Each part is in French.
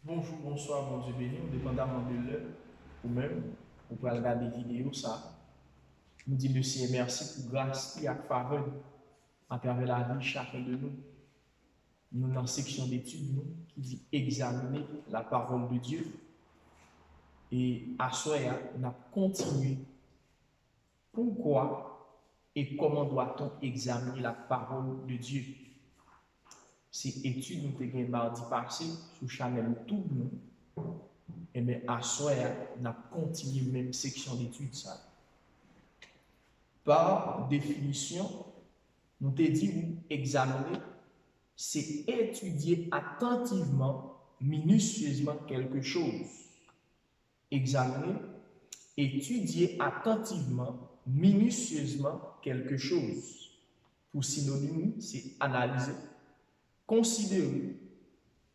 Bonjour, bonsoir, bon Dieu béni, dépendamment de l'heure ou même, vous pouvez regarder des vidéos, ça. Nous dit le Seigneur merci pour grâce et faveur à travers la vie de chacun de nous. Nous dans la section d'études, nous, qui dit examiner la parole de Dieu. Et à soi, on a continué. Pourquoi et comment doit-on examiner la parole de Dieu? Ces études nous avons mardi passé sur Chanel YouTube, nous. Et bien, à soi, on a continué la même section d'études, ça. Par définition, nous te dit examiner, c'est étudier attentivement, minutieusement quelque chose. Examiner, étudier attentivement, minutieusement quelque chose. Pour synonyme, c'est analyser, considérer,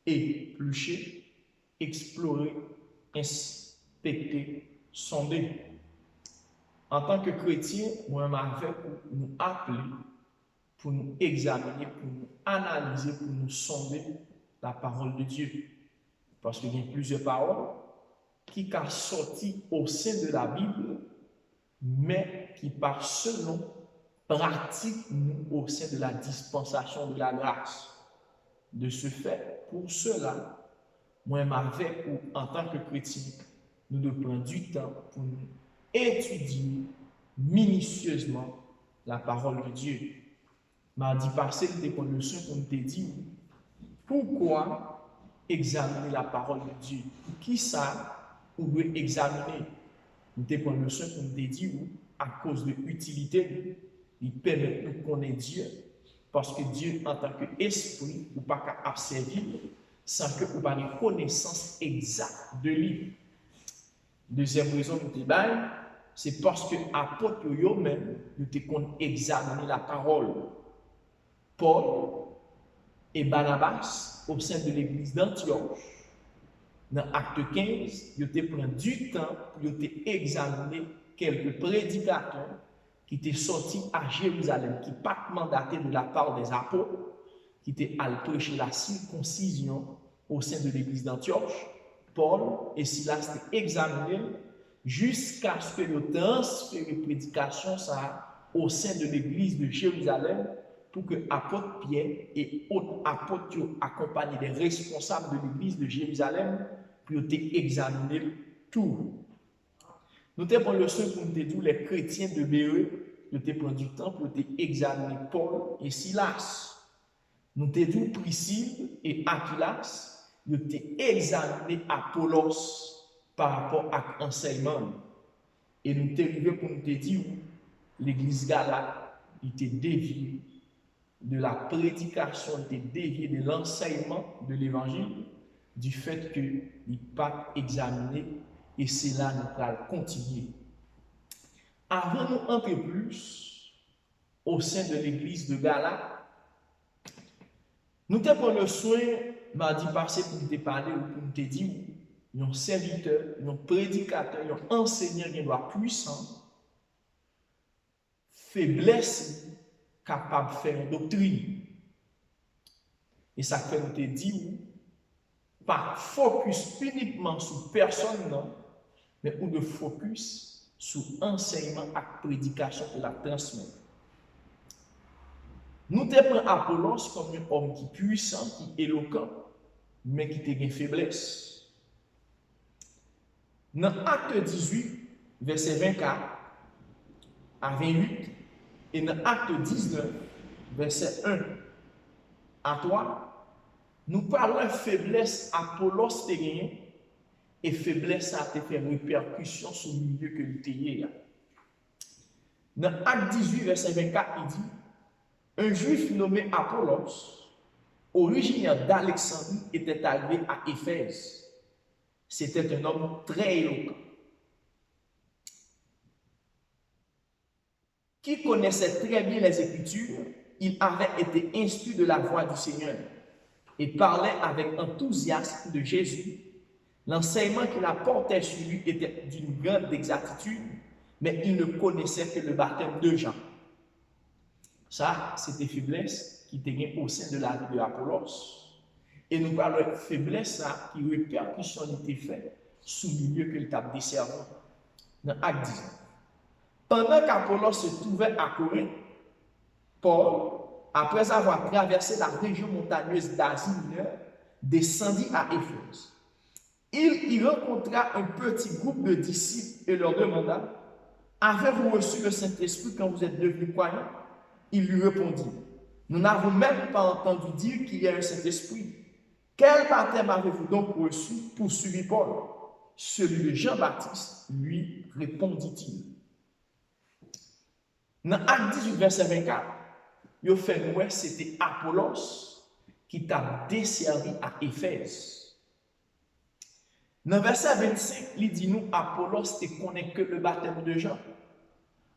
éplucher, explorer, inspecter, sonder. En tant que chrétien, moi, m'avais pour nous appeler, pour nous examiner, pour nous analyser, pour nous sonder la parole de Dieu. Parce qu'il y a plusieurs paroles qui sont sorties au sein de la Bible, mais qui par selon pratique nous au sein de la dispensation de la grâce. De ce fait, pour cela, moi, m'avais pour, en tant que chrétien, nous devons prendre du temps pour nous étudier minutieusement la parole de Dieu. Mardi passé, nous avons une leçon pour nous dire pourquoi examiner la parole de Dieu. Qui ça, on doit examiner. Nous avons une leçon pour nous dire à cause de l'utilité, il permet de connaître Dieu. Parce que Dieu, en tant qu'esprit, ou pas qu'à observer, sans que vous ayez une connaissance exacte de lui. Deuxième raison nous débat, c'est parce que apôtres eux-mêmes nous examiner la parole. Paul et Barnabas au sein de l'église d'Antioche, dans Acte 15, ils ont pris du temps pour examiner quelques prédicateurs qui étaient sortis à Jérusalem, qui pas mandatés de la part des apôtres, qui étaient allés prêcher la circoncision au sein de l'église d'Antioche. Paul et Silas étaient examinés jusqu'à ce que le transfert de prédication ça au sein de l'église de Jérusalem pour que apôtre Pierre et autres apôtres accompagnés des responsables de l'église de Jérusalem pour examiner tout. Nous avons le leçon pour nous dire les chrétiens de Béret, nous avons pris du temps pour examiner Paul et Silas. Nous avons dit Priscille et Aquilas, nous avons examiné Apollos par rapport à l'enseignement. Et nous sommes arrivés pour nous dire l'église Galate était déviée de la prédication, était déviée de l'enseignement de l'évangile, du fait qu'il n'est pas examiné, et c'est là que nous allons continuer. Avant nous entrer plus au sein de l'église de Galate, nous avons le soin, mardi passé, pour nous parler ou pour nous dire, un serviteur, un prédicateur, un enseignant qui doit puissant, faiblesse capable de faire une doctrine. Et ça fait nous te dire, pas focus uniquement sur personne, non, mais ou de focus sur enseignement et prédication pour la transmettre. Nous te prenons Apollos comme un homme qui est puissant, qui est éloquent, mais qui a une faiblesse. Dans Acte 18, verset 24 à 28, et dans Acte 19, verset 1 à 3, nous parlons de faiblesse Apollos te gagné et faiblesse a te fait répercussion sur le milieu que nous t'ayons. Dans Acte 18, verset 24, il dit un juif nommé Apollos, originaire d'Alexandrie, était arrivé à Éphèse. C'était un homme très éloquent, qui connaissait très bien les Écritures. Il avait été instruit de la voix du Seigneur et parlait avec enthousiasme de Jésus. L'enseignement qu'il apportait sur lui était d'une grande exactitude, mais il ne connaissait que le baptême de Jean. Ça, c'était faiblesse qui était au sein de la vie de Apollos. Et nous parlons de faiblesse là, qui répercussion était faite sous le milieu que le t'a desservi. Dans Acte 19. Pendant qu'Apollos se trouvait à Corinthe, Paul, après avoir traversé la région montagneuse d'Asie mineure, descendit à Éphèse. Il y rencontra un petit groupe de disciples et leur demanda: avez-vous reçu le Saint-Esprit quand vous êtes devenus croyants? Il lui répondit: nous n'avons même pas entendu dire qu'il y a un Saint-Esprit. Quel baptême avez-vous donc reçu? Poursuivit Paul. Celui de Jean-Baptiste, lui répondit-il. Dans Acte 18, verset 24, il fait ouais, c'était Apollos qui t'a desservi à Éphèse. Dans verset 25, il dit nous, Apollos ne connaît que le baptême de Jean.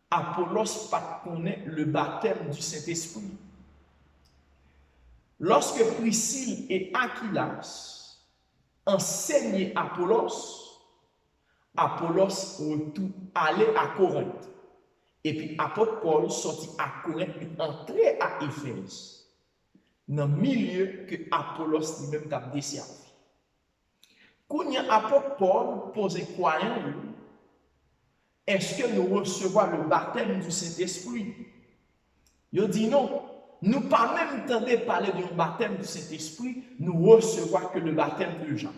Apollos pas connaît le baptême du Saint-Esprit. Lorsque Priscille et Aquilas enseignaient Apollos, Apollos allait à Corinthe. Et puis apôtre Paul sortit à Corinthe et entrait à Éphèse. Dans le milieu que Apollos lui-même t'a desservi. Quand l'apôtre Paul posait croyant, est-ce que nous recevons le baptême du Saint-Esprit? Il dit non. Nous pas même tenter parler du baptême du Saint-Esprit, nous recevons que le baptême de Jean.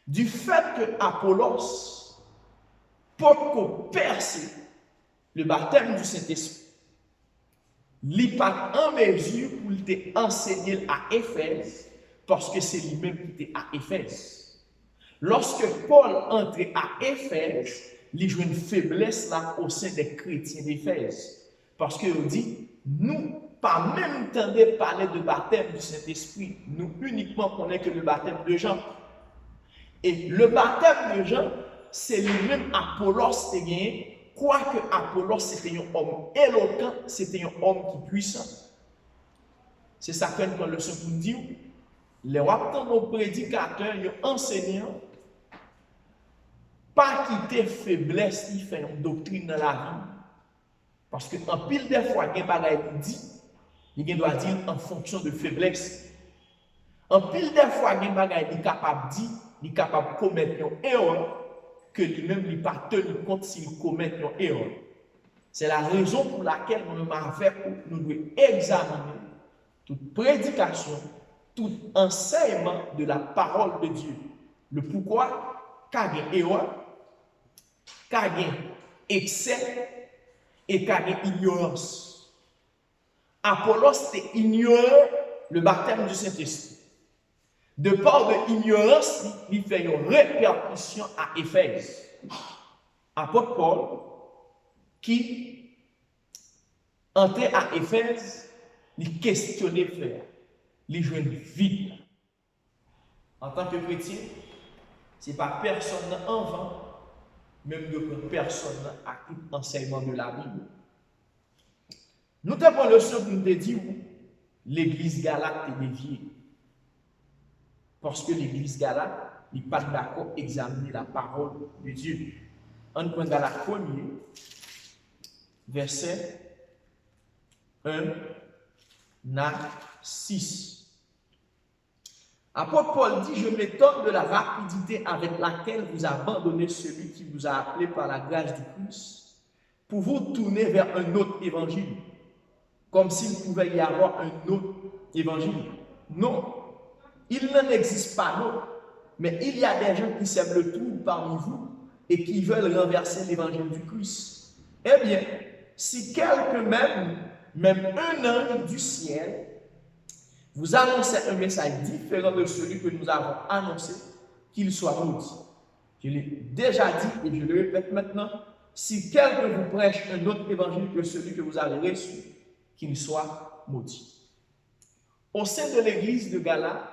Du fait que Apollos peut percer le baptême du Saint-Esprit, il n'est pas en mesure pour t'enseigner à Éphèse, parce que c'est lui-même qui était à Éphèse. Lorsque Paul entrait à Éphèse, il joue une faiblesse là au sein des chrétiens d'Éphèse. Parce qu'il dit, nous, pas même temps de parler de baptême du Saint-Esprit, nous uniquement connaissons que le baptême de Jean. Et le baptême de Jean, c'est lui-même Apollos qui gagné, quoique Apollos c'était un homme éloquent, c'était un homme qui puissant. C'est ça que nous leçon pour dire, les waptans nos prédicateurs, les enseignants, pas quitter faiblesse, il fait une doctrine dans la vie. Parce que en pile des fois, il y a des bagages dit, il doit dire en fonction de faiblesse. En pile des fois, il y a des bagages qui sont capables de dire, il est capable de commettre une erreur, que lui-même n'est pas tenu compte s'il commet une erreur. C'est la raison pour laquelle nous devons examiner toute prédication, tout enseignement de la parole de Dieu. Le pourquoi, car il y a erreur, car il y a excès, et car il y a ignorance. Apollos ignorait le baptême du Saint-Esprit. De par de l'ignorance, il fait une répercussion à Éphèse. Apôtre Paul, qui entrait à Éphèse, il questionnait faire, il jouait vide. En tant que chrétien, ce n'est pas personne en vent, même de personne à tout enseignement de la Bible. Nous avons le leçon pour nous dire l'église galate est déviée. Parce que l'église galate n'est pas d'accord examiner la parole de Dieu. On prend Galate 1er, verset 1 à 6. Apôtre Paul dit: je m'étonne de la rapidité avec laquelle vous abandonnez celui qui vous a appelé par la grâce du Christ pour vous tourner vers un autre évangile, comme s'il pouvait y avoir un autre évangile. Non, il n'en existe pas d'autre, mais il y a des gens qui sèment le trouble parmi vous et qui veulent renverser l'évangile du Christ. Eh bien, si quelqu'un même un ange du ciel, vous annoncez un message différent de celui que nous avons annoncé, qu'il soit maudit. Je l'ai déjà dit et je le répète maintenant, si quelqu'un vous prêche un autre évangile que celui que vous avez reçu, qu'il soit maudit. Au sein de l'église de Galate,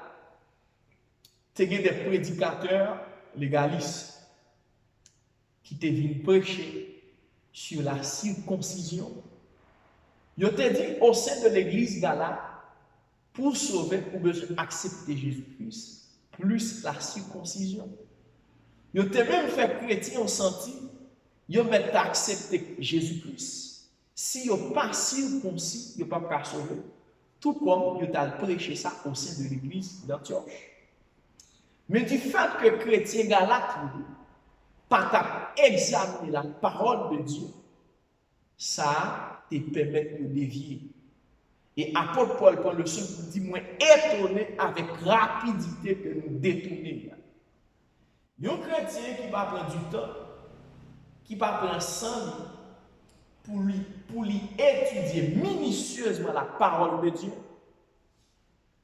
il y a des prédicateurs légalistes qui te viennent prêcher sur la circoncision. Ils te dit au sein de l'église Galate, pour sauver, pour besoin d'accepter Jésus-Christ, plus la circoncision. Ils ont même fait chrétien, ont senti, ils ont même accepté Jésus-Christ. Si ils n'ont pas circoncis, ils ne peuvent pas sauver. tout comme il a prêché ça au sein de l'église d'Antioche. Mais du fait que chrétien Galate pas examiner la parole de Dieu, ça te permet de dévier. Et apôtre Paul prend le son pour dire, moi étonné avec rapidité que nous détournons. Un chrétien qui va prendre du temps, qui va prendre 100 ans pour lui étudier minutieusement la parole de Dieu,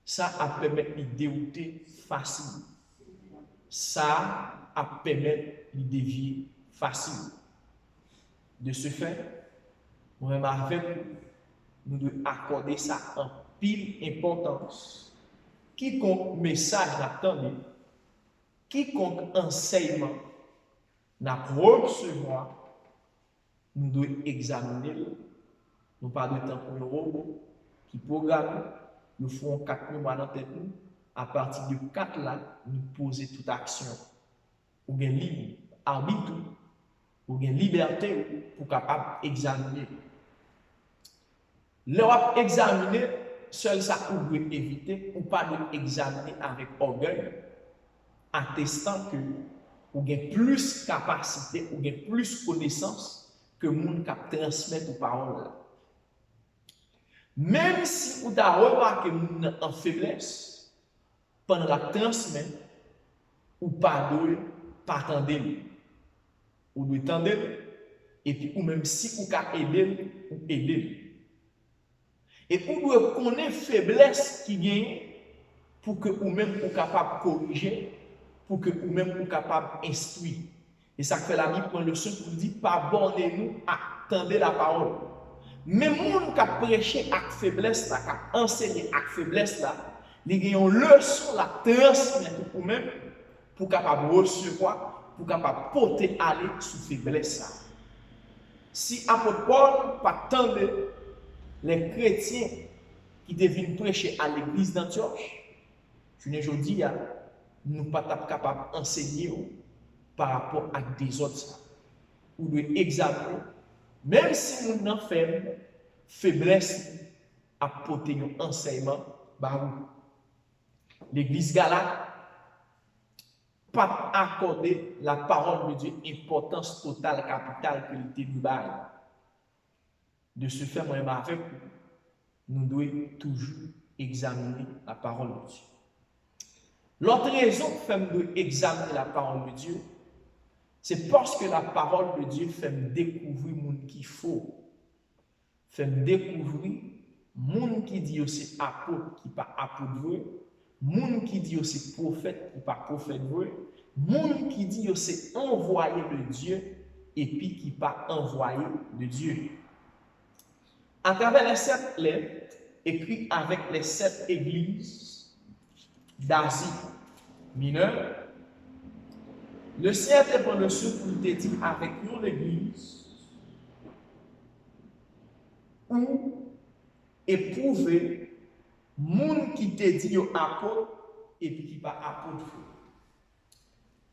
ça a permis de dérouter facile. Ça a permis de dévier facile. De ce fait, moi-même avec nous devons accorder ça en pile importance. Quiconque message n'attendait, quiconque enseignement n'a recevoir, nous devons examiner. Nous pas de temps pour le robot qui programme, nous ferons 4 mois dans tête nous. À partir de 4 là, nous poser toute action. Ou bien libre, arbitre, ou bien liberté pour capable d'examiner. L'Europe examiner, seul ça vous doit éviter, ou pas de examiner avec orgueil, attestant que vous avez plus capacité, vous avez plus connaissance que le monde qui transmet aux paroles. Même si vous avez remarqué en faiblesse, pendant la transmet, ou pas de pas attendre, ou de tendre, et puis ou même si vous avez aidé, ou aider. Et vous devez connaître faiblesse qui gagne pour que vous-même soyez capable de corriger, pour que vous-même soyez capable d'instruire. Et ça fait la Bible prend le son pour dire pardonnez-nous à attendre la parole. Mais les gens qui ont prêché avec faiblesse, qui ont enseigné avec faiblesse, ils ont une leçon la transmettre pour vous-même pour capable recevoir, pour capable porter aller sous faiblesse. Si apôtre Paul pas tendre les chrétiens qui deviennent prêcher à l'église d'Antioche, je ne dis pas, nous ne sommes pas capables d'enseigner par rapport à des autres. Ou de examiner, même si nous n'en faisons faiblesse à porter un enseignement, l'église Galate pas accorder la parole de Dieu importance totale, capitale que l'était du bail. De ce fait, moi, avec nous devons toujours examiner la parole de Dieu. L'autre raison que nous devons examiner la parole de Dieu, c'est parce que la parole de Dieu fait nous découvrir le monde qu'il faut. Fait nous découvrir le monde qui dit que c'est apôtre qui n'est pas apôtre vrai, le monde qui dit que c'est prophète qui n'est pas prophète vrai, le monde qui dit que c'est envoyé de Dieu et puis qui n'est pas envoyé de Dieu. À travers les 7 lettres écrites avec les 7 églises d'Asie mineure, le Seigneur te prend le souffle pour te dire avec nous l'église où éprouver monde qui te dit apôtre et puis qui pas apôtre.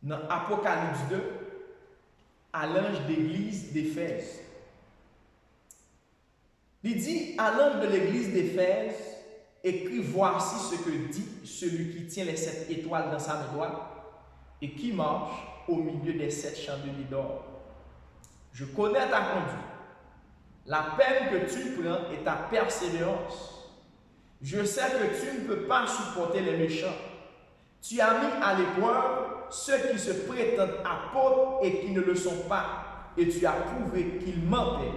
Dans Apocalypse 2, à l'ange d'église d'Éphèse. Il dit à l'ange de l'église d'Éphèse, écris voici ce que dit celui qui tient les 7 étoiles dans sa main droite et qui marche au milieu des 7 chandeliers d'or. Je connais ta conduite, la peine que tu prends et ta persévérance. Je sais que tu ne peux pas supporter les méchants. Tu as mis à l'épreuve ceux qui se prétendent apôtres et qui ne le sont pas. Et tu as prouvé qu'ils mentaient.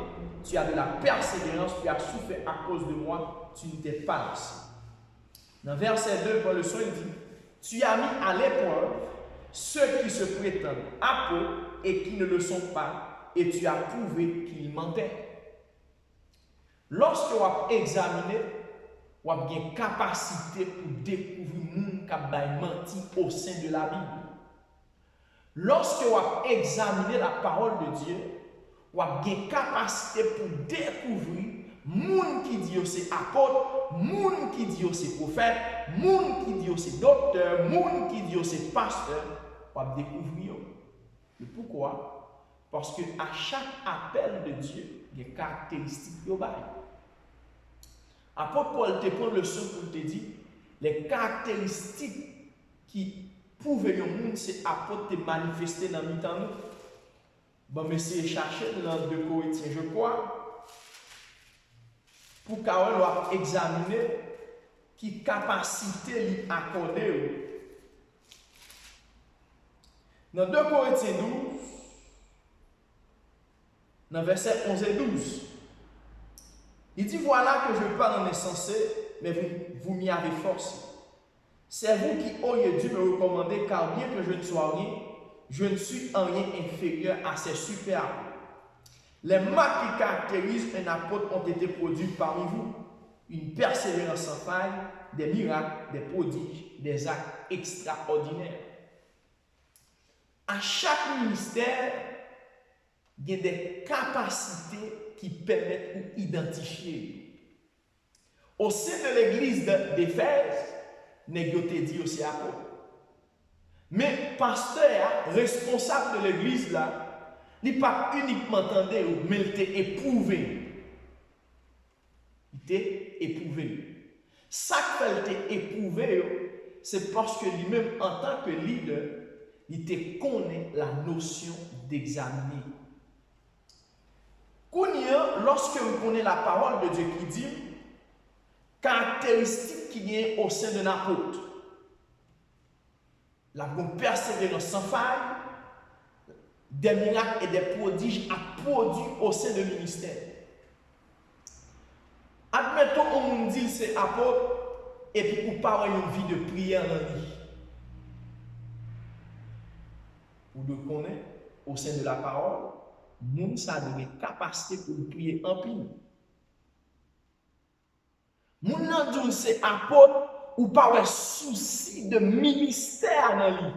Tu as de la persévérance, tu as souffert à cause de moi, tu n'étais pas laissé. Dans verset 2, Paul le son dit, tu as mis à l'épreuve ceux qui se prétendent apôtres et qui ne le sont pas, et tu as prouvé qu'ils mentaient. Lorsque vous avez examiné, vous avez une capacité pour découvrir le monde qui a menti au sein de la Bible. Lorsque vous avez examiné la parole de Dieu, vous avez une capacité pour découvrir monde qui dit que c'est apôtre, monde qui dit que c'est prophète, monde qui dit que c'est docteur, monde qui dit que c'est pasteur, vous avez découvrir. Et pourquoi? Parce que à chaque appel de Dieu, il y a des caractéristiques globales. Apôtre Paul te prend le son pour te dire les caractéristiques qui prouvent que le monde c'est apôtre te manifester dans le temps. Bon, mais c'est chercher dans 2 Corinthiens, je crois, pour qu'on doit examiner qui capacité lui accorder. Dans 2 Corinthiens 12, dans versets 11 et 12, il dit, voilà que je parle en insensé, mais vous m'y avez forcé. C'est vous qui auriez dû me recommander, car bien que je ne sois rien, je ne suis en rien inférieur à ces super apôtres. Les marques qui caractérisent un apôtre ont été produites parmi vous. Une persévérance sans faille, des miracles, des prodiges, des actes extraordinaires. À chaque ministère, il y a des capacités qui permettent d'identifier. Au sein de l'église d'Éphèse, Négoté dit aussi apôtre. Mais pasteur, responsable de l'église là, il n'est pas uniquement entendu, mais il était éprouvé. Il était éprouvé. Ça qu'il était éprouvé, c'est parce que lui-même, en tant que leader, il te connaît la notion d'examiner. Lorsque vous connaissez la parole de Dieu qui dit, caractéristiques qu'il y a au sein d'un apôtre, la bonne persévérance sans faille, des miracles et des prodiges à produire au sein du ministère. Admettons, on dit c'est apôtre, et puis vous parlez une vie de prière dans la vie. Ou de connaître au sein de la parole, nous ça a des capacités pour prier en pile. Nous n'avons c'est apôtre ou pas un souci de ministère dans la vie.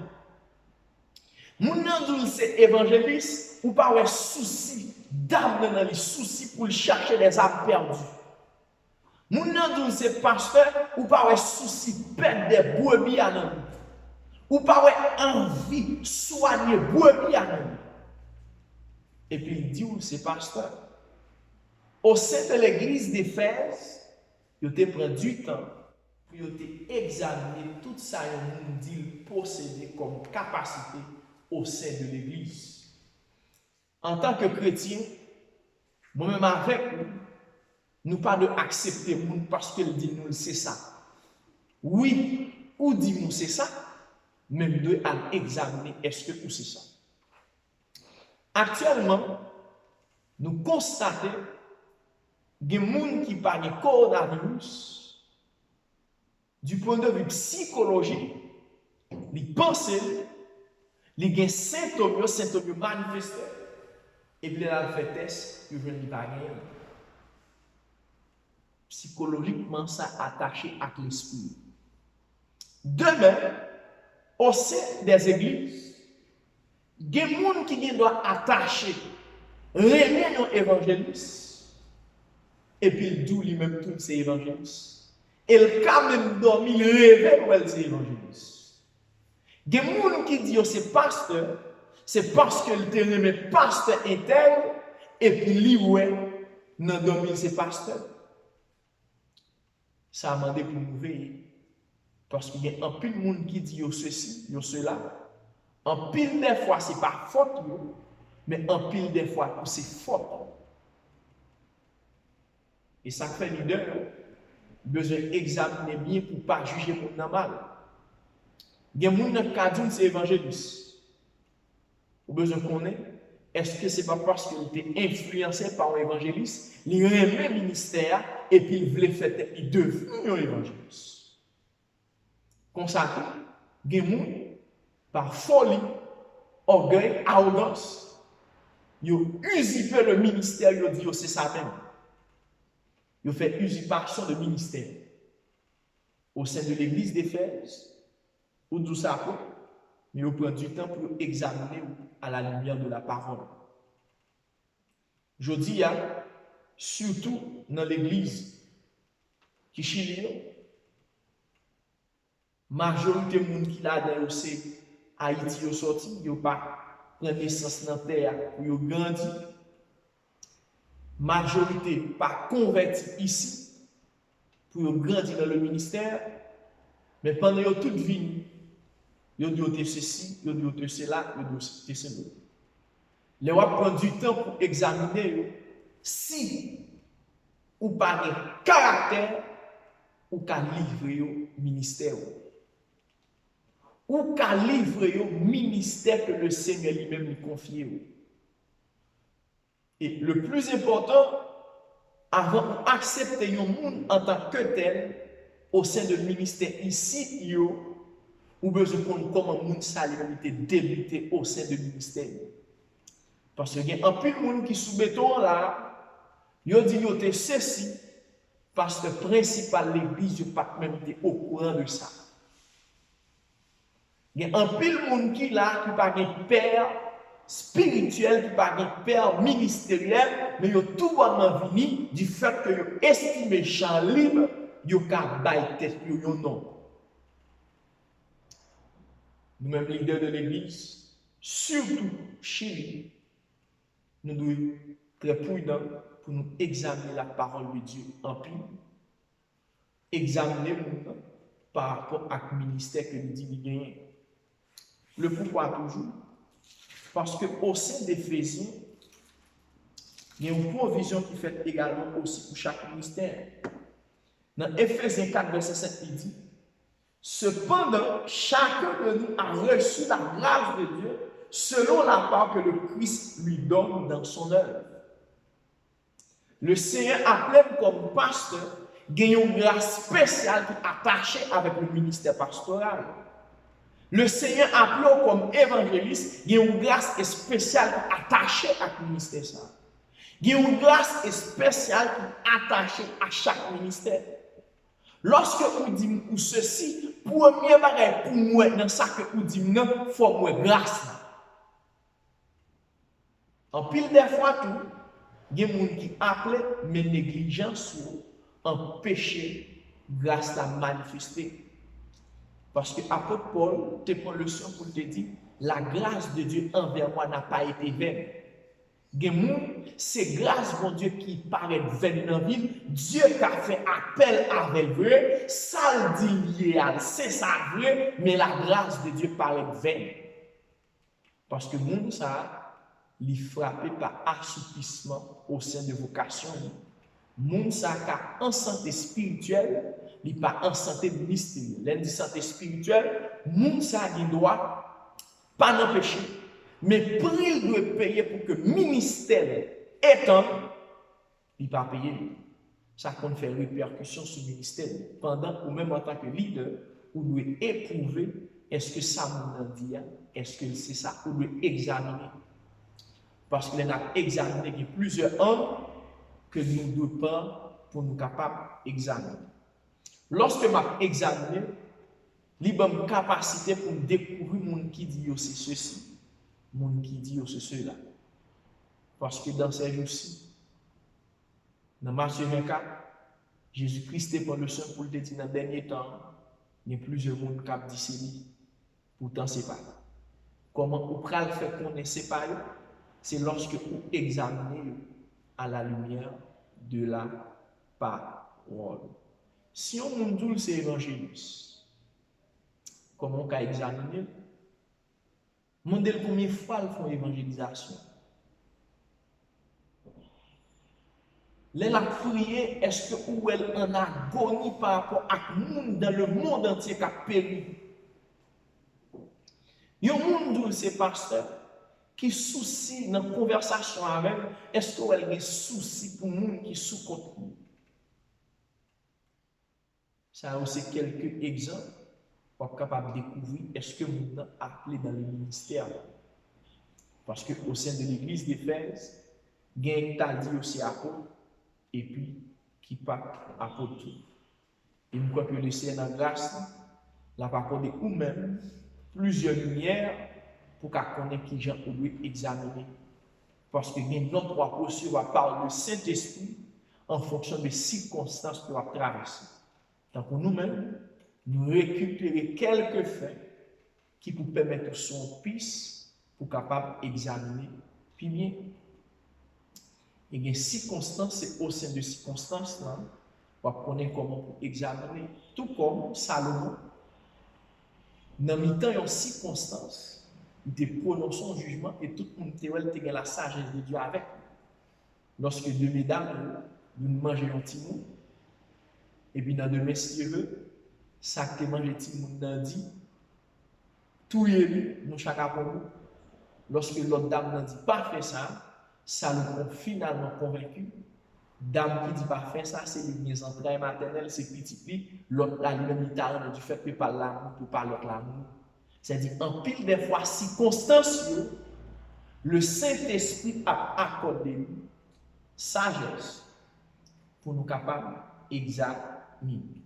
Nous n'avons c'est évangéliste ou pas un souci d'âme dans la vie, souci pour chercher les âmes perdues. Nous n'avons c'est pasteur ou pas un souci de perdre des brebis dans la vie. Ou pas envie de soigner brebis à nous. Et puis il dit où c'est pasteur. Au sein de l'église d'Éphèse, il te prend du temps pour examiner tout ça et dit posséder comme capacité au sein de l'église. En tant que chrétien, moi-même avec vous, nous pas de accepter monde parce qu'il dit nous c'est ça. Oui, ou dit nous c'est ça. Même de à examiner est-ce que c'est ça. Actuellement, nous constatons que les gens qui parlent de coronavirus, du point de vue psychologique, ils pensent, ils ont des symptômes manifestés, et puis ils ont fait test, ils ne pas rien. Psychologiquement, ça attaché à l'esprit. Demain, au sein des églises, il y a des gens qui doivent attacher, remettre nos évangélistes, et puis il dit lui-même tous ces évangélistes. Et le cas même dormi, il révèle où ces évangélistes. Il y a des gens qui disent c'est pasteur, c'est parce qu'il te remet pasteur et tel, et puis lui, ouais, dans dormi, c'est pasteur. Ça a demandé pour nous veiller. Parce qu'il y a un pile de monde qui dit ceci, cela. En pile des fois, ce n'est pas faute, mais en pile des fois, c'est faute. Et ça fait leader, besoin d'examiner bien pour ne pas juger pour le mal. Il y a des gens qui disent c'est évangéliste. Vous avez besoin de connaître. Est-ce que ce n'est pas parce qu'il était influencé par un évangéliste, il remet le ministère et puis il voulait faire, il devient un évangéliste? Consacré, des gens, par folie, orgueil, arrogance, ils ont usurpé le ministère, ils ont dit c'est ça même. Ils ont fait usurpation de ministère. Au sein de l'église d'Éphèse, ou d'où ça peut, mais ils prennent du temps pour examiner à la lumière de la parole. Je dis, surtout dans l'église qui chili, majorité de gens qui là dedans c'est Haïti est sorti, ils pas prendre naissance dans terre pour ils grandir. Majorité pas converti ici. pour grandir dans le ministère, mais pendant toute vie, ils dit ceci, ils dit cela, ils dit cela. Les gens prennent du temps pour examiner si ou pas de caractère ou qu'à livrer au ministère. Ou qu'à livrer au ministère que le Seigneur lui-même lui confie. Et le plus important, avant d'accepter un monde en tant que tel, au sein du ministère ici, ou besoin de comprendre comment le monde s'alimente débuté au sein du ministère. Parce qu'il y a un peu de monde qui sous béton là, il dit qu'il y a ceci, parce que le principal l'église n'a pas même été au courant de ça. Il y a un peu de monde qui là, qui n'a pas de père spirituel, qui n'a pas de père ministériel, mais il a tout bonnement venu du fait que il estime champ libre, il a bailler tête non. Nous-mêmes, leaders de l'église, surtout chez nous devons être très prudents pour nous examiner la parole de Dieu en pile. Examiner par rapport à le ministère que nous disons. Le pourquoi toujours? Parce qu'au sein d'Éphésiens, il y a une provision qui fait également aussi pour chaque ministère. Dans Éphésiens 4, verset 7, il dit: cependant, chacun de nous a reçu la grâce de Dieu selon la part que le Christ lui donne dans son œuvre. Le Seigneur appelé comme pasteur, il y a une grâce spéciale qui est attachée avec le ministère pastoral. Le Seigneur appelé comme évangéliste, il y a une grâce spéciale qui est attachée avec le ministère. Il y a une grâce spéciale qui est attachée à chaque ministère. Lorsque vous dites ceci, premier bagage pour moi, dans ça que vous dites, il faut moi grâce. En pile des fois, tout, il y a des gens qui appellent, mais négligence ou en péché, grâce à manifester. Parce que l'apôtre Paul te prend le son pour te dire, la grâce de Dieu envers moi n'a pas été vaine. C'est grâce, mon Dieu, qui paraît vaine dans la ville. Dieu qui a fait appel avec vrai, ça le dit, c'est ça vrai, mais la grâce de Dieu paraît vaine. Parce que monde ça, il est frappé par assoupissement au sein de vocation. Monde ça qui en santé spirituelle, il n'est pas en santé ministérielle. L'un dit santé spirituelle, monde ça il doit pas n'empêcher. Mais prix il doit payer pour que le ministère étant, il ne pas payer. Ça compte faire répercussion sur le ministère. Pendant ou même en tant que leader, vous devez éprouver est-ce que ça m'a dit, est-ce que c'est ça, vous devez examiner. Parce qu'il y a examiné plusieurs hommes que nous ne devons pas pour nous capables d'examiner. Lorsque je examiné, il y a une capacité pour découvrir le monde qui dit c'est ceci. Monde qui dit c'est cela. Parce que dans ces jours-ci, dans Matthieu 24, Jésus-Christ est pour le Saint pour le dire dans le dernier temps, il y a plusieurs mondes qui ont dit c'est. Pourtant, ce n'est pas. Comment vous pouvez le faire qu'on est séparé? C'est lorsque vous examinez à la lumière de la parole. Si on nous dit c'est évangéliste, comment on peut examiner? Demandez combien de fois ils font l'évangélisation. La prière, est-ce que ou elle en agonie par rapport à monde dans le monde entier qui a péri? Il y a un monde c'est pasteur qui soucie dans la conversation avec, est-ce qu'elle a des soucis pour monde qui sous contre. Ça c'est quelques exemples pour être capable de découvrir est-ce que vous êtes appelé dans le ministère. Parce qu'au sein de l'église d'Éphèse, il y a un tas dit aussi apôtre, et puis qui pas apôtre. Et je crois que le Seigneur grâce, la parole de vous-même, plusieurs lumières pour qu'on connaisse qui gens doivent examiner. Parce que notre apôtre va parler du Saint-Esprit en fonction des circonstances que nous avons traversées. Donc nous-mêmes, nous récupérer quelques faits qui nous permettent son piste pour capable d'examiner. Puis bien, il y a des circonstances, c'est au sein de circonstances là On connaît comment pour examiner. Tout comme Salomon, dans le temps, il y a une circonstance, il te prononce un jugement et tout le monde te la sagesse de Dieu avec. Lorsque deux mesdames, nous mangeons un petit mot, et puis dans deux messieurs, ça que manger un petit mot dans dit, tout est nous chacun pour nous. Lorsque l'autre dame n'a dit pas faire ça, Salomon finalement convaincu. Dame qui dit pas faire ça, c'est les entrailles maternelles, c'est petit. L'autre a lui-même du fait que par l'amour, pour pas l'autre l'amour. C'est-à-dire, en pile des fois, circonstances, le Saint-Esprit a accordé sagesse pour nous capables d'examiner.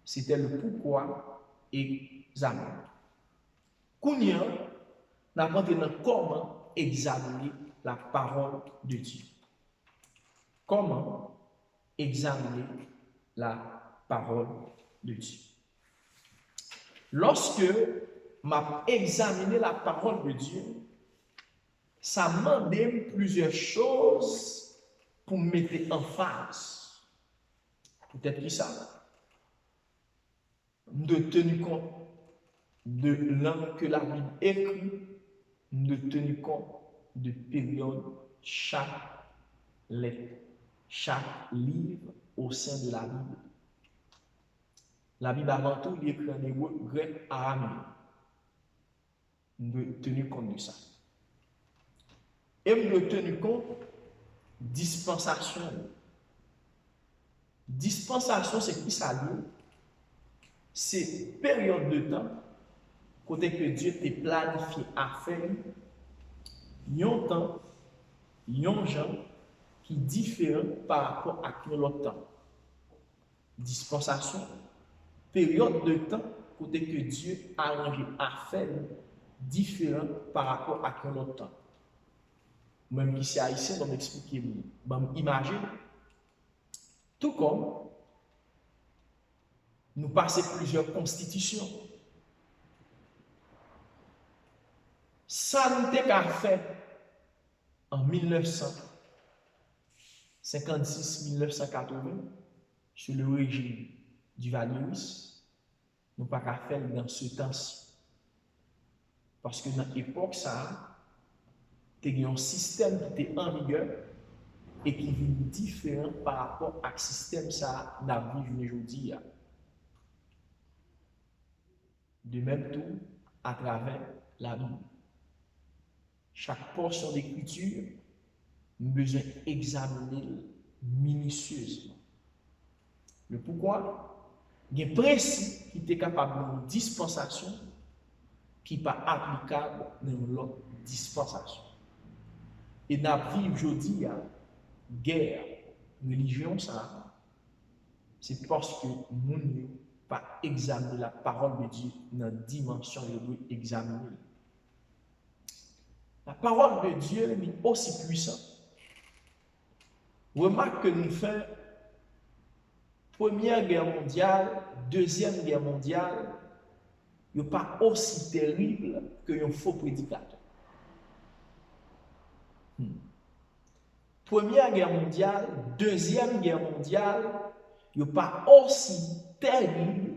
C'était le pourquoi examiner. Kounia, nous apprenons comment examiner la parole de Dieu. Comment examiner la parole de Dieu. Lorsque m'a examiné la parole de Dieu, ça m'a donné plusieurs choses pour me mettre en face. Peut-être que ça, de tenir compte de l'angle que la Bible écrit, de tenir compte de période chaque lettre, chaque livre au sein de la Bible. La Bible avant tout, il est écrit en hébreu, grec, araméen. De tenir compte de ça. Et de tenir compte dispensation. Dispensation, c'est qui ça dit? C'est période de temps côté que Dieu t'a planifié à faire un temps, un genre qui est différent par rapport à l'autre temps. Dispensation, période de temps côté que Dieu a arrangé à faire différent par rapport à l'autre temps. Même qui c'est haïtien, on m'explique, imagine, tout comme nous passons plusieurs constitutions. Ça nous a fait en 1956-1980 sur le régime du Valieris, nous pas qu'à faire dans ce temps-ci. Parce que dans l'époque, ça, il y a un système qui était en vigueur et qui est différent par rapport à ce système ça n'a vécu aujourd'hui. De même tout à travers la Bible. Chaque portion d'écriture, nous avons besoin d'examiner minutieusement. Le pourquoi, il y a un principe qui est capable de dispensation qui n'est pas applicable dans l'autre dispensation. Et nous vivons aujourd'hui guerre, religion, ça, c'est parce que nous n'avons pas examiné la parole de Dieu dans la dimension que nous devons examiner. La parole de Dieu est aussi puissante. Remarque que nous faisons Première Guerre mondiale, Deuxième Guerre mondiale, il n'est pas aussi terrible qu'un faux prédicateur. Première Guerre mondiale, Deuxième Guerre mondiale, il n'est pas aussi terrible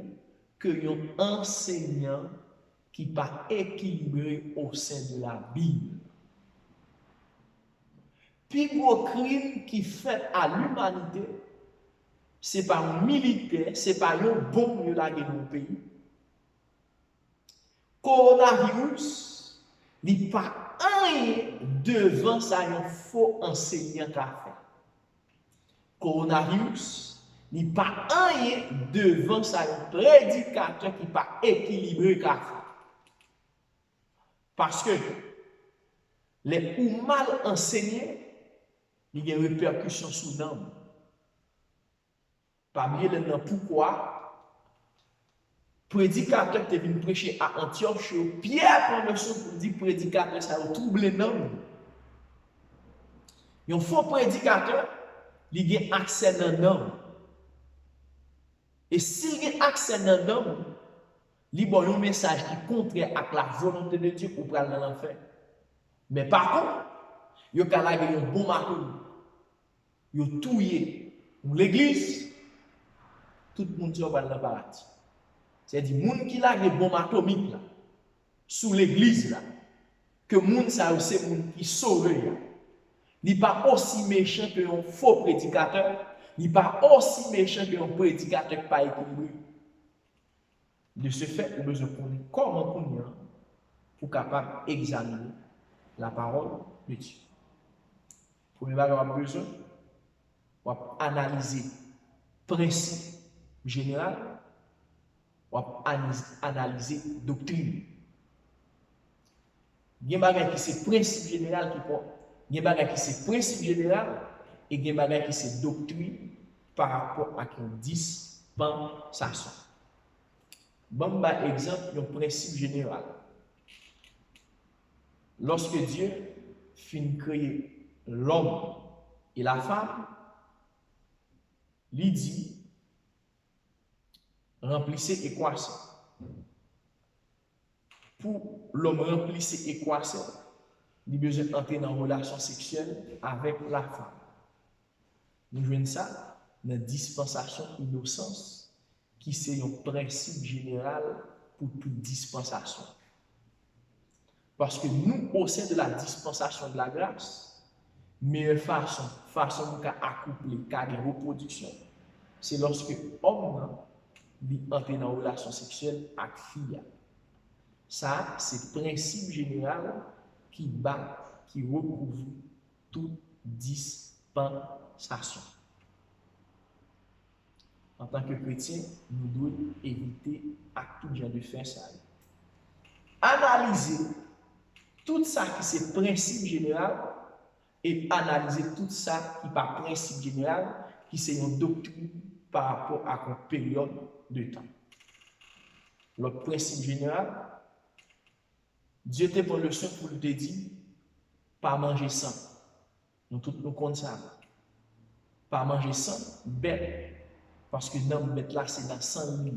qu'un enseignant qui n'est pas équilibré au sein de la Bible. Puis gros crime qui fait à l'humanité, ce n'est pas un militaire, ce n'est pas un bon mieux la guerre dans le pays. Coronavirus, il n'y a pas rien devant ça, un faux enseignant qui a fait. Coronavirus, il n'y a pas rien devant ça, un prédicateur qui n'est pas équilibré qui a fait. Parce que les ou mal enseignés, il y a des répercussions sur l'homme. Parmi les gens, pourquoi prédicateur qui est venu prêcher à Antioche, Pierre prend le son pour dire prédicateur, ça a troublé l'homme. Un faux prédicateur, il a accès à l'homme. Et s'il a accès à l'homme, il a un message qui est contraire à la volonté de Dieu pour prendre l'enfer. Mais par contre, il y a un bon marteau. Il a tué l'église, tout le monde va dans le paradis. C'est-à-dire, les gens qui ont des bombes atomiques là, sous l'église, là, que les gens, c'est les gens qui sauvent. Il n'est pas aussi méchant que un faux prédicateur, il n'est pas aussi méchant que un prédicateur pas équilibré. De ce fait, on a besoin de connaître comment on est pour capable d'examiner la parole de Dieu. Pour on a besoin d'analyser le principe général, ou analyser la doctrine. Il y a des choses qui sont principe général qui portent. Il y a des choses qui sont principe général et il y a des choses qui sont doctrine par rapport à une dispensation. Bon, par exemple, un principe général. Lorsque Dieu finit de créer l'homme et la femme, il dit remplissez et croissez. Pour l'homme remplir et croissant, il a besoin d'entrer dans une relation sexuelle avec la femme. Nous jouons ça dans la dispensation innocence, qui c'est un principe général pour toute dispensation. Parce que nous, au sein de la dispensation de la grâce, meilleure façon de accoupler, de reproduction, c'est lorsque l'homme entre dans une relation sexuelle avec fille. Ça, c'est le principe général qui recouvre toute dispensation. En tant que chrétien, nous devons éviter à tout genre de faire ça. Analyser tout ça qui c'est principe général et analyser tout ça qui n'est pas principe général, qui c'est une doctrine par rapport à une période de temps. Le principe général, Dieu te prend le soin pour te dire, pas manger sans. Nous tous nous comptons ça. Pas manger sans, bête. Parce que dans bête là, c'est dans 100 000.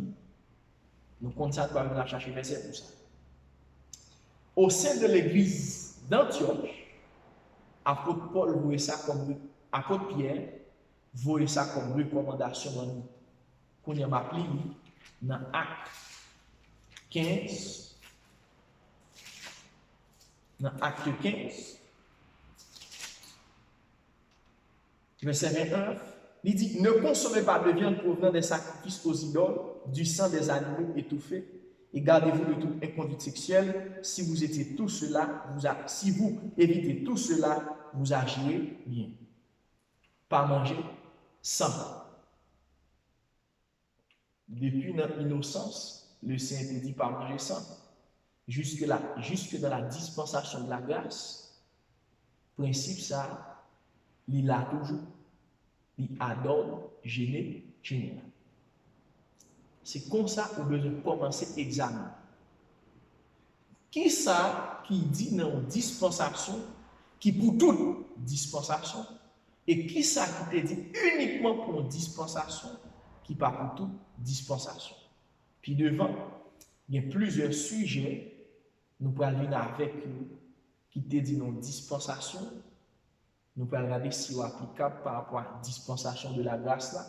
Nous comptons ça pour aller chercher verset pour ça. Au sein de l'église d'Antioche, apôtre Paul voyait ça comme apôtre Pierre voyait ça comme recommandation dans nous. Qu'on y a appelé dans Acte 15. Dans Acte 15, verset 21, il dit, ne consommez pas de viande provenant des sacrifices aux idoles, du sang des animaux étouffés, et gardez-vous de toute inconduite sexuelle. Si vous évitez tout cela, vous agirez bien. Pas manger sans. Depuis notre innocence, le Saint dit pas manger sans. Jusque dans la dispensation de la grâce, principe ça, il a toujours, il adore, général. C'est comme ça qu'on besoin de commencer l'examen. Qui ça qui dit non dispensation, qui pour toute dispensation, et qui ça qui te dit uniquement pour une dispensation, qui pas pour toute dispensation. Puis devant, il y a plusieurs sujets, nous pouvons venir avec nous, qui te dit non dispensation, nous pouvons regarder si c'est applicable par rapport à la dispensation de la grâce là.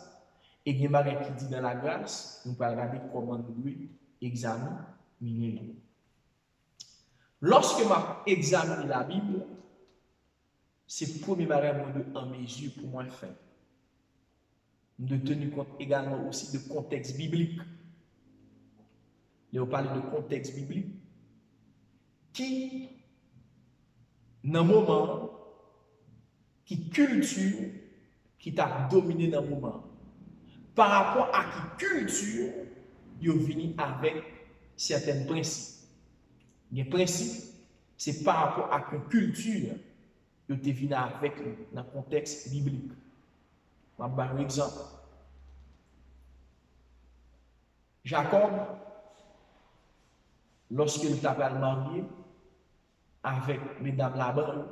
Et il y a des qui dit dans la grâce, nous pouvons regarder comment nous devons examiner. Lorsque je examine la Bible, c'est le premier bagage en mesure pour moi faire. De tenir compte également aussi de contexte biblique. Là, on parle de contexte biblique qui, dans le moment, qui culture, qui t'a dominé dans le moment. Par rapport à qui culture, ils viennent avec certains principes. Les principes, c'est par rapport à une culture, ils viennent avec dans le contexte biblique. Je vais vous donner un exemple. Jacob, lorsqu'il était marié avec mesdames Laban,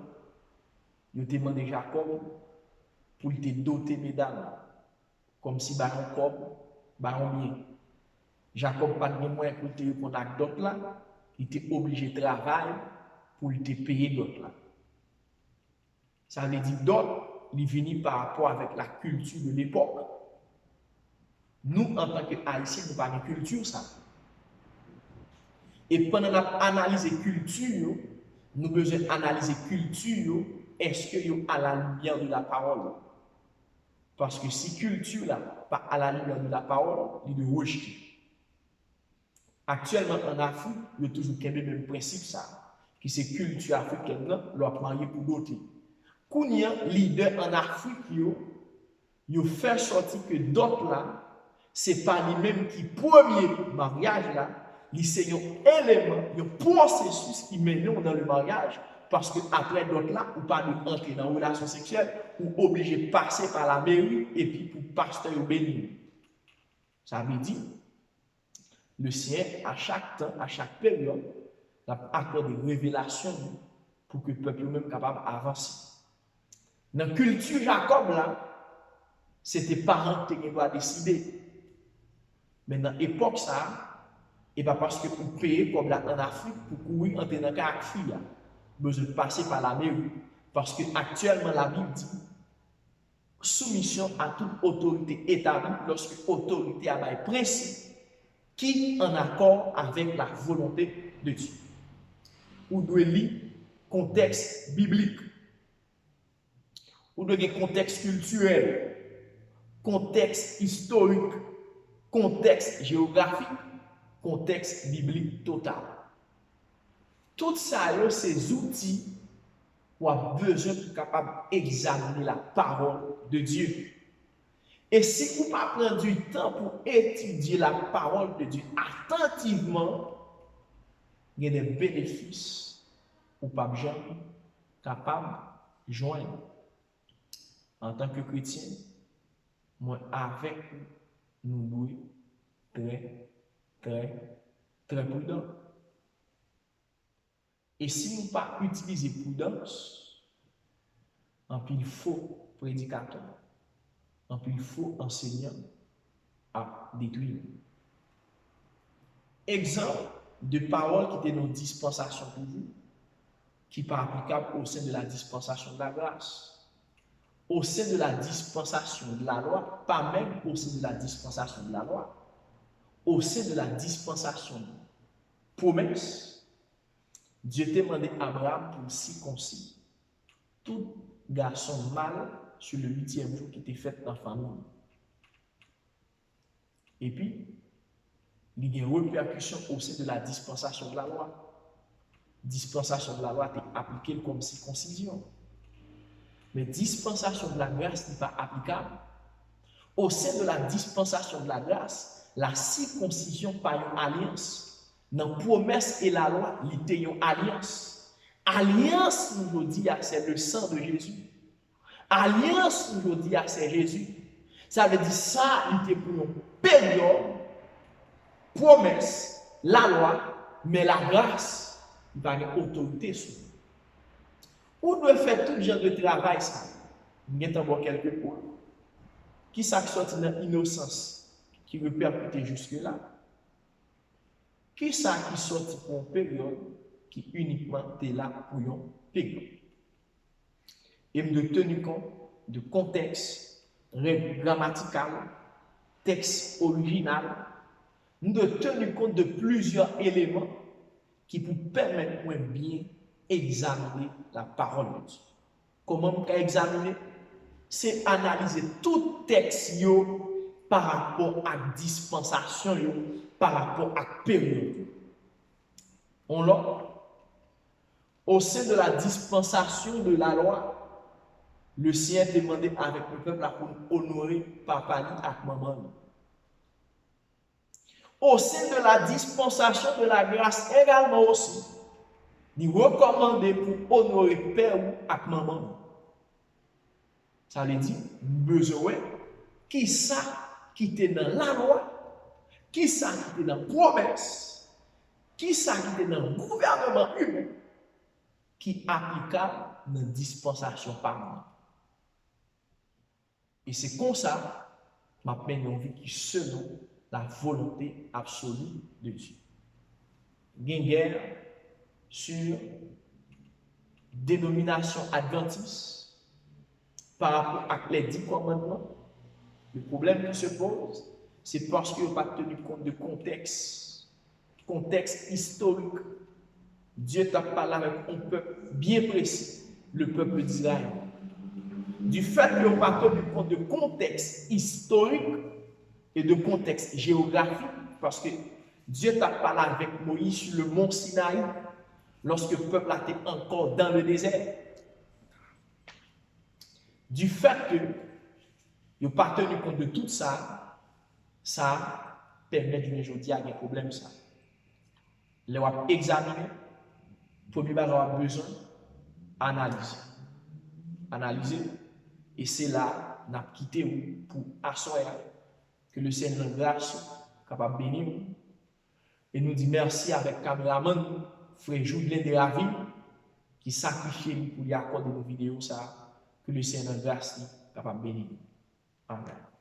il a demandé à Jacob pour te doter mesdames, comme si baron Cob, baron bien. Jacob n'a pas de moyen pour te répondre à d'autres là, il était obligé de travailler pour te payer d'autres là. Ça veut dire d'autres, il finit par rapport avec la culture de l'époque. Nous, en tant que Haïtiens, nous parlons de culture, ça. Et pendant qu'on analyse culture, nous besoin analyser culture, est-ce que vous à la lumière de la parole? Parce que si culture là, pas à la lumière de la parole, il est rejeté. Actuellement en Afrique, il y a toujours le même principe ça, qui c'est culture africaine là, leur marié pour d'autres. Kounia leader en Afrique yo fait sortir que d'autres là, c'est pas les mêmes qui premier mariage là, c'est un élément, un processus qui mène dans le mariage parce que après d'autres là, ou pas de entrer dans une relation sexuelle, ou obligé de passer par la mairie et puis pour pasteur bénir. Ça veut dire le sien à chaque temps, à chaque période, accorde des révélations pour que le peuple même capable d'avancer. Dans la culture Jacob là, c'était parents qui doivent décider. Mais dans l'époque ça, et pas parce que vous payez comme là en Afrique pour courir entre dans la fille, besoin de passer par la mairie. Parce que actuellement la Bible dit soumission à toute autorité établie lorsque l'autorité a un principe qui est en accord avec la volonté de Dieu. Ou doit lire contexte biblique, ou doit lire contexte culturel, contexte historique, contexte géographique, contexte biblique total. Tout ça, ces outils pour avoir besoin pour capable d'examiner la parole de Dieu. Et si vous ne prenez pas du temps pour étudier la parole de Dieu attentivement, il y a des bénéfices pour pas jamais capable de joindre. En tant que chrétien, moi avec nous devons très prudents. Et si nous ne pas utiliser prudence, en pile faux prédicateur, en pile faux enseignant à détruire. Exemple de paroles qui étaient dans la dispensation pour vous, qui pas applicable au sein de la dispensation de la grâce, au sein de la dispensation de la loi, pas même au sein de la dispensation de la loi, au sein de la dispensation de promesse. Dieu t'a demandé à Abraham pour circoncire tout garçon mâle sur le 8e jour qui était fait dans la famille. Et puis, il y a une répercussion au sein de la dispensation de la loi. Dispensation de la loi est appliquée comme circoncision. Mais dispensation de la grâce n'est pas applicable. Au sein de la dispensation de la grâce, la circoncision par une alliance. Dans la promesse et la loi, il y a une alliance. Alliance, nous dit, c'est le sang de Jésus. Alliance, nous dit, c'est Jésus. Ça veut dire ça, il était pour une période, promesse, la loi, mais la grâce, il va y avoir autorité sur nous. Où doit faire tout genre de travail, ça? Il y a encore quelques points. Qui s'accepte dans l'innocence, qui répercute jusque-là? Qui ça qui sorti pour une période qui uniquement est là pour une période? Et me tenir compte de contexte, règle grammaticale, texte original, nous devons tenir compte de plusieurs éléments qui vous permettent de bien examiner la parole de Dieu. Comment on peut examiner? C'est analyser tout texte par rapport à la dispensation, par rapport à la période. On l'a. Au sein de la dispensation de la loi, le Seigneur demandait avec le peuple pour honorer papa et maman. Au sein de la dispensation de la grâce également aussi, il recommandait pour honorer père et maman. Ça veut dire, besoin, qui ça qui était dans la loi, qui ça qui était dans la promesse, qui ça qui était dans le gouvernement humain, qui est applicable dans la dispensation par moi. Et c'est comme ça, ma peine une vie qui selon la volonté absolue de Dieu. Il y a une guerre sur dénomination adventiste par rapport à les 10 commandements. Le problème qui se pose, c'est parce qu'ils n'ont pas tenu compte de contexte historique. Dieu t'a parlé avec un peuple bien précis, le peuple d'Israël. Du fait qu'ils n'ont pas tenu compte de contexte historique et de contexte géographique, parce que Dieu t'a parlé avec Moïse sur le mont Sinaï, lorsque le peuple était encore dans le désert. Du fait qu'ils n'ont pas tenu compte de tout ça, ça permet d'une aujourd'hui à un problème. Ça. Les va examiner, premier bagage a besoin analyser. Analyser, et c'est là qu'on a quitté pour asseoir que le Seigneur grâce capable de bénir et nous dit merci avec caméraman frère Julien de la ville qui sacrifie pour lui accorder nos vidéos ça que le Seigneur grâce capable de bénir. Amen.